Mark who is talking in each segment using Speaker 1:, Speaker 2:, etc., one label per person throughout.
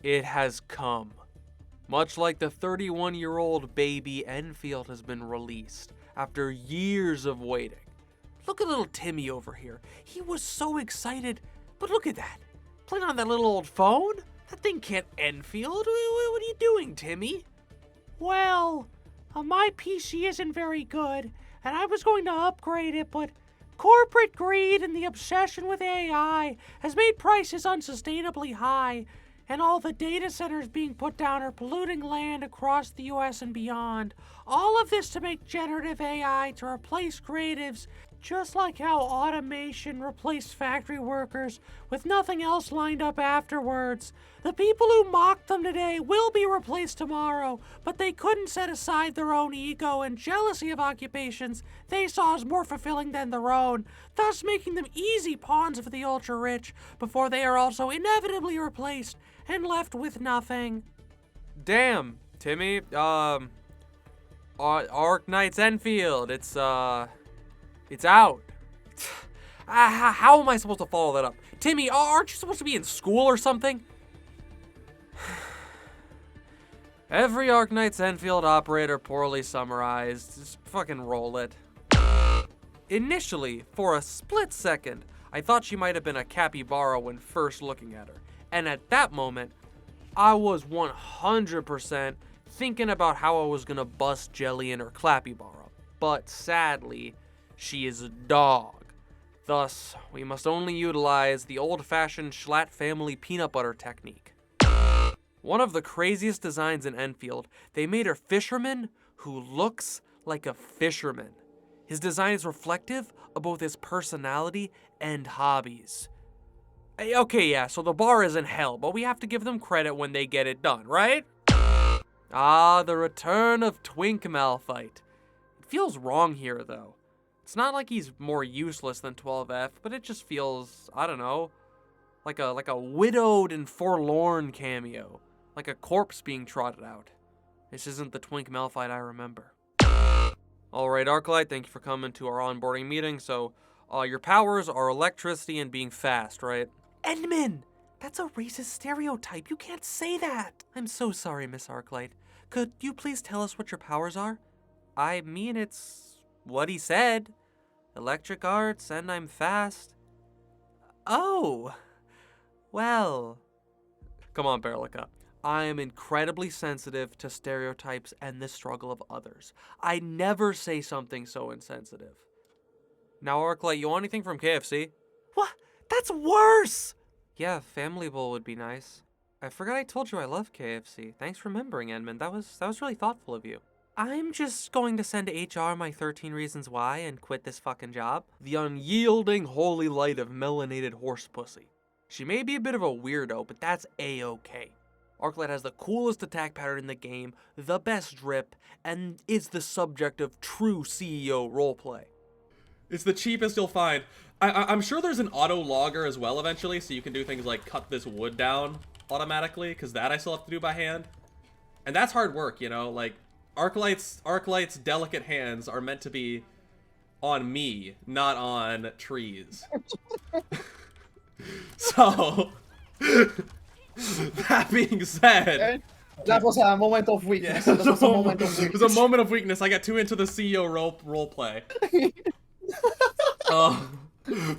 Speaker 1: It has come. Much like the 31-year-old baby, Enfield has been released after years of waiting. Look at little Timmy over here. He was so excited, but look at that. Playing on that little old phone? That thing can't Enfield. What are you doing, Timmy?
Speaker 2: Well, my PC isn't very good, and I was going to upgrade it, but corporate greed and the obsession with AI has made prices unsustainably high, and all the data centers being put down are polluting land across the US and beyond. All of this to make generative AI to replace creatives, just like how automation replaced factory workers with nothing else lined up afterwards. The people who mocked them today will be replaced tomorrow, but they couldn't set aside their own ego and jealousy of occupations they saw as more fulfilling than their own, thus making them easy pawns for the ultra-rich before they are also inevitably replaced and left with nothing.
Speaker 1: Damn, Timmy. Arknights Enfield. It's out. How am I supposed to follow that up? Timmy, aren't you supposed to be in school or something? Every Arknights Enfield operator poorly summarized. Just fucking roll it. Initially, for a split second, I thought she might have been a capybara when first looking at her. And at that moment, I was 100% thinking about how I was gonna bust Jelly in her clappybara. But sadly, she is a dog. Thus, we must only utilize the old-fashioned Schlatt family peanut butter technique. One of the craziest designs in Enfield, they made a fisherman who looks like a fisherman. His design is reflective of both his personality and hobbies. Okay, yeah, so the bar is in hell, but we have to give them credit when they get it done, right? Ah, the return of Twink Malphite. It feels wrong here, though. It's not like he's more useless than 12F, but it just feels, I don't know, like a widowed and forlorn cameo. Like a corpse being trotted out. This isn't the Twink Malphite I remember. Alright, Arclight, thank you for coming to our onboarding meeting. So, your powers are electricity and being fast, right? Endman! That's a racist stereotype. You can't say that! I'm so sorry, Miss Arclight. Could you please tell us what your powers are? I mean, it's what he said. Electric arts, and I'm fast. Oh! Well... Come on, Berlica. I am incredibly sensitive to stereotypes and the struggle of others. I never say something so insensitive. Now, Arclight, you want anything from KFC? What? That's worse! Yeah, Family Bowl would be nice. I forgot I told you I love KFC. Thanks for remembering, Edmund. That was really thoughtful of you. I'm just going to send HR my 13 reasons why and quit this fucking job. The unyielding holy light of melanated horse pussy. She may be a bit of a weirdo, but that's A-okay. Arclight has the coolest attack pattern in the game, the best drip, and is the subject of true CEO roleplay.
Speaker 3: It's the cheapest you'll find. I'm sure there's an auto logger as well eventually, so you can do things like cut this wood down automatically, because that I still have to do by hand. And that's hard work, you know? Like, Arklight's delicate hands are meant to be on me, not on trees. So... That being said,
Speaker 4: that was a moment of weakness.
Speaker 3: Yeah,
Speaker 4: That was a moment of
Speaker 3: it
Speaker 4: weakness.
Speaker 3: was a moment of weakness. I got too into the CEO role play.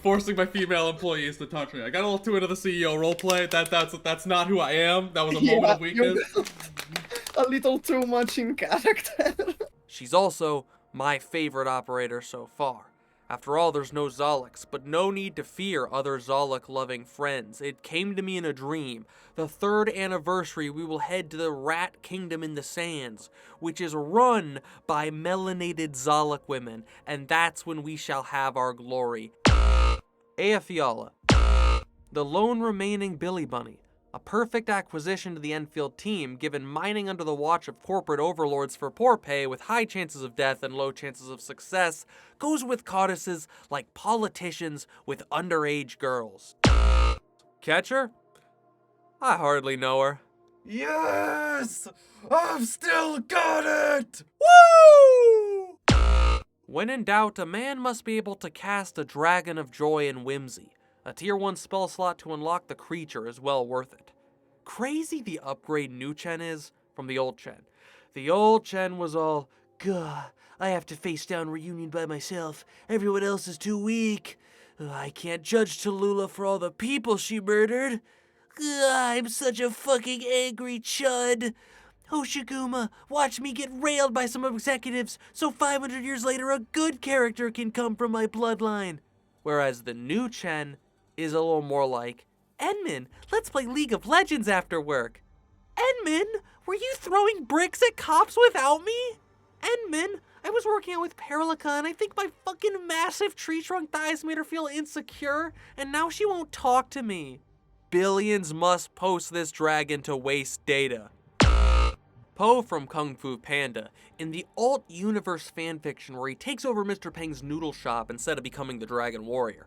Speaker 3: Forcing my female employees to touch me. I got a little too into the CEO role play. That's not who I am. That was a moment of weakness.
Speaker 4: A little too much in character.
Speaker 1: She's also my favorite operator so far. After all, there's no Zolix, but no need to fear other Zolix-loving friends. It came to me in a dream. The 3rd anniversary, we will head to the Rat Kingdom in the Sands, which is run by melanated Zolix women, and that's when we shall have our glory. Aefiala, the lone remaining Billy Bunny. A perfect acquisition to the Enfield team, given mining under the watch of corporate overlords for poor pay with high chances of death and low chances of success, goes with goddesses like politicians with underage girls. Catcher? I hardly know her. Yes! I've still got it! Woo! When in doubt, a man must be able to cast a Dragon of Joy and Whimsy. A tier 1 spell slot to unlock the creature is well worth it. Crazy the upgrade new Chen is from the old Chen. The old Chen was all, "Gah, I have to face down Reunion by myself. Everyone else is too weak. I can't judge Tallulah for all the people she murdered. I'm such a fucking angry chud. Hoshiguma, watch me get railed by some executives so 500 years later a good character can come from my bloodline." Whereas the new Chen is a little more like, "Enmin, let's play League of Legends after work." "Enmin, were you throwing bricks at cops without me?" "Enmin, I was working out with Perlica and I think my fucking massive tree trunk thighs made her feel insecure and now she won't talk to me." Billions must post this dragon to waste data. Po from Kung Fu Panda, in the alt-universe fanfiction where he takes over Mr. Peng's noodle shop instead of becoming the Dragon Warrior.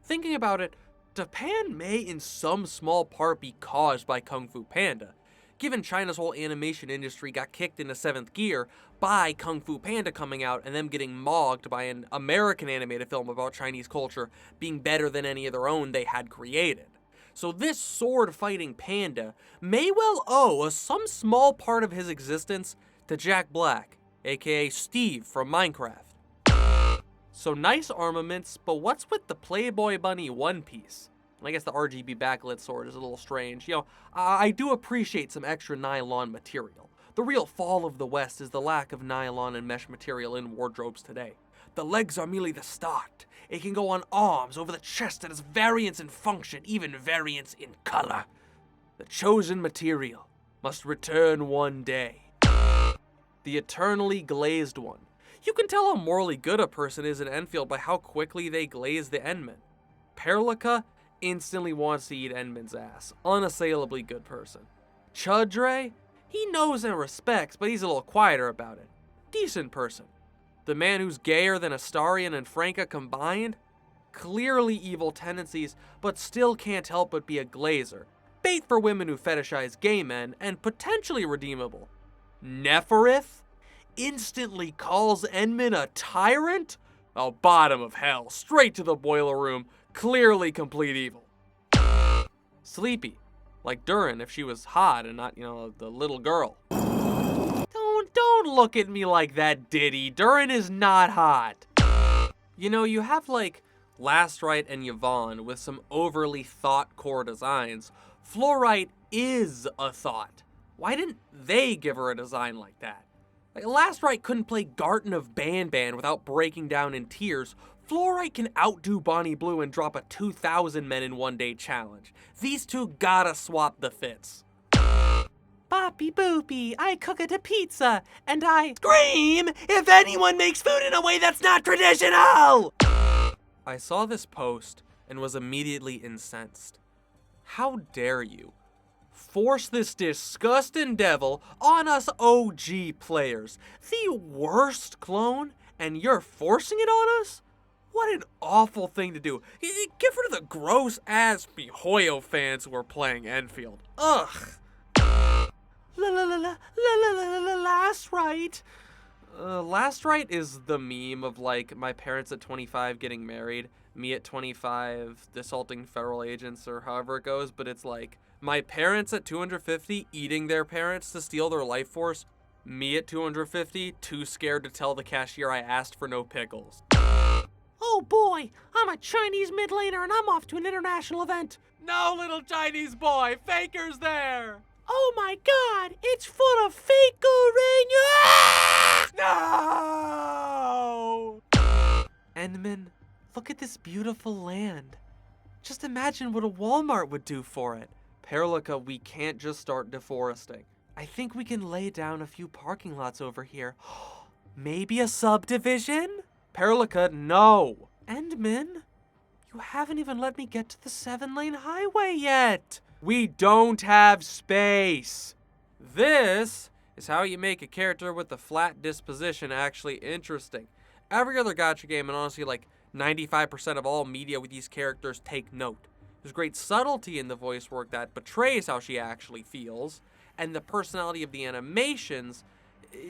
Speaker 1: Thinking about it, Japan may in some small part be caused by Kung Fu Panda, given China's whole animation industry got kicked into 7th gear by Kung Fu Panda coming out and them getting mogged by an American animated film about Chinese culture being better than any of their own they had created. So this sword-fighting panda may well owe some small part of his existence to Jack Black, aka Steve from Minecraft. So nice armaments, but what's with the Playboy Bunny One Piece? And I guess the RGB backlit sword is a little strange. You know, I do appreciate some extra nylon material. The real fall of the West is the lack of nylon and mesh material in wardrobes today. The legs are merely the start. It can go on arms, over the chest, and has variance in function, even variance in color. The chosen material must return one day. The eternally glazed one. You can tell how morally good a person is in Enfield by how quickly they glaze the Endman. Perlica instantly wants to eat Endman's ass. Unassailably good person. Chudre, he knows and respects, but he's a little quieter about it. Decent person. The man who's gayer than Astarion and Franca combined? Clearly evil tendencies, but still can't help but be a glazer. Bait for women who fetishize gay men, and potentially redeemable. Neferith? Instantly calls Endman a tyrant? Oh, bottom of hell, straight to the boiler room, clearly complete evil. Sleepy, like Durin if she was hot and not, the little girl. Don't look at me like that, Diddy. Durin is not hot. You have like Lastrite and Yvonne with some overly thought-core designs. Fluorite is a thought. Why didn't they give her a design like that? Like, Lastrite couldn't play Garten of Banban without breaking down in tears. Fluorite can outdo Bonnie Blue and drop a 2,000 men in one day challenge. These two gotta swap the fits. Boppy boopy, I cook it a pizza, and I scream if anyone makes food in a way that's not traditional! I saw this post and was immediately incensed. How dare you force this disgusting devil on us OG players? The worst clone, and you're forcing it on us? What an awful thing to do. Get rid of the gross-ass MiHoYo fans who are playing Enfield. Ugh. Lastrite. Lastrite is the meme of like my parents at 25 getting married, me at 25 assaulting federal agents or however it goes, but it's like my parents at 250 eating their parents to steal their life force, me at 250 too scared to tell the cashier I asked for no pickles.
Speaker 2: Oh boy, I'm a Chinese mid laner and I'm off to an international event.
Speaker 1: No, little Chinese boy, Faker's there.
Speaker 2: Oh my god, it's full of fakering!
Speaker 1: No! Endman, look at this beautiful land. Just imagine what a Walmart would do for it. Perlica, we can't just start deforesting. I think we can lay down a few parking lots over here. Maybe a subdivision? Perlica, no. Endman, you haven't even let me get to the 7-lane highway yet. We don't have space. This is how you make a character with a flat disposition actually interesting. Every other gacha game, and honestly like 95% of all media with these characters, take note. There's great subtlety in the voice work that betrays how she actually feels, and the personality of the animations,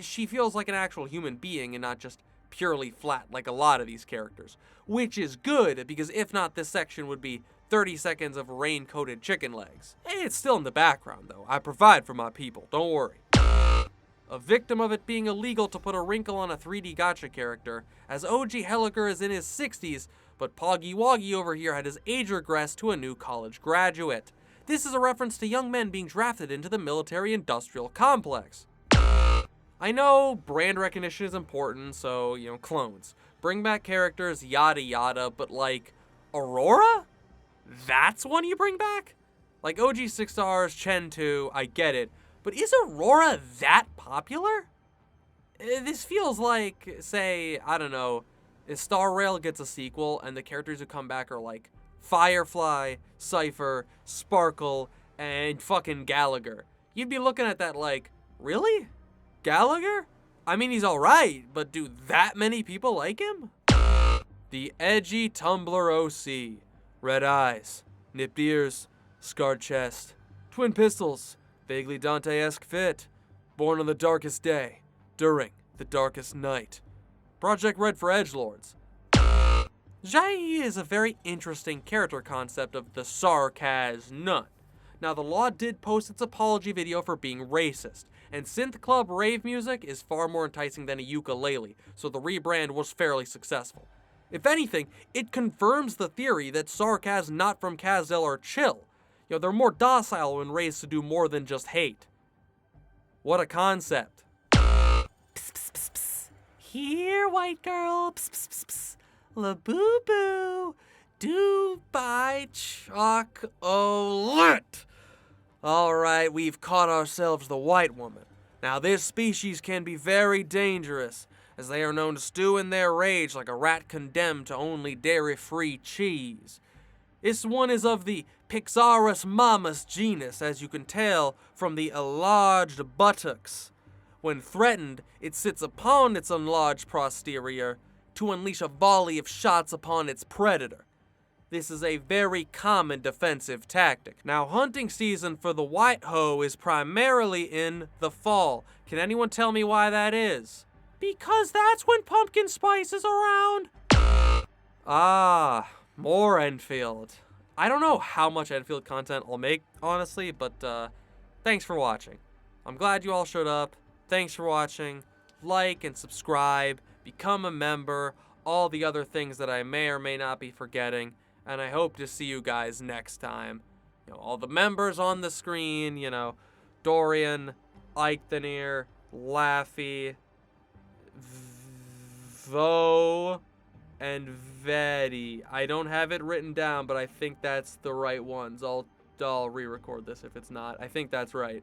Speaker 1: she feels like an actual human being and not just purely flat like a lot of these characters. Which is good, because if not, this section would be 30 seconds of rain-coated chicken legs. It's still in the background, though. I provide for my people, don't worry. A victim of it being illegal to put a wrinkle on a 3D gacha character, as OG Helliker is in his 60s, but Poggy Woggy over here had his age regressed to a new college graduate. This is a reference to young men being drafted into the military-industrial complex. I know brand recognition is important, so, clones. Bring back characters, yada yada, but like, Aurora? That's one you bring back? Like OG 6 stars, Chen 2, I get it. But is Aurora that popular? This feels like, say, I don't know, if Star Rail gets a sequel and the characters who come back are like Firefly, Cypher, Sparkle, and fucking Gallagher. You'd be looking at that like, really? Gallagher? I mean, he's alright, but do that many people like him? The edgy Tumblr OC. Red eyes, nipped ears, scarred chest, twin pistols, vaguely Dante-esque fit, born on the darkest day, during the darkest night. Project Red for edgelords. Jai is a very interesting character concept of the Sarkaz Nut. Now, the law did post its apology video for being racist, and synth club rave music is far more enticing than a ukulele, so the rebrand was fairly successful. If anything, it confirms the theory that Sarkaz not from Kazel are chill. They're more docile when raised to do more than just hate. What a concept.
Speaker 2: Psst, psst, psst, psst. Here, white girl. Psst, psst, psst, psst. La boo boo. Do by chocolate.
Speaker 1: Alright, we've caught ourselves the white woman. Now, this species can be very dangerous, as they are known to stew in their rage like a rat condemned to only dairy-free cheese. This one is of the Pixarus mamus genus, as you can tell from the enlarged buttocks. When threatened, it sits upon its enlarged posterior to unleash a volley of shots upon its predator. This is a very common defensive tactic. Now, hunting season for the white hoe is primarily in the fall. Can anyone tell me why that is?
Speaker 2: Because that's when pumpkin spice is around.
Speaker 1: Ah, more Enfield. I don't know how much Enfield content I'll make, honestly, but thanks for watching. I'm glad you all showed up. Thanks for watching. Like and subscribe, become a member, all the other things that I may or may not be forgetting, and I hope to see you guys next time. All the members on the screen, Dorian, Eichthenir, Laffy, Vo, and Vedi. I don't have it written down, but I think that's the right ones. I'll re-record this if it's not. I think that's right.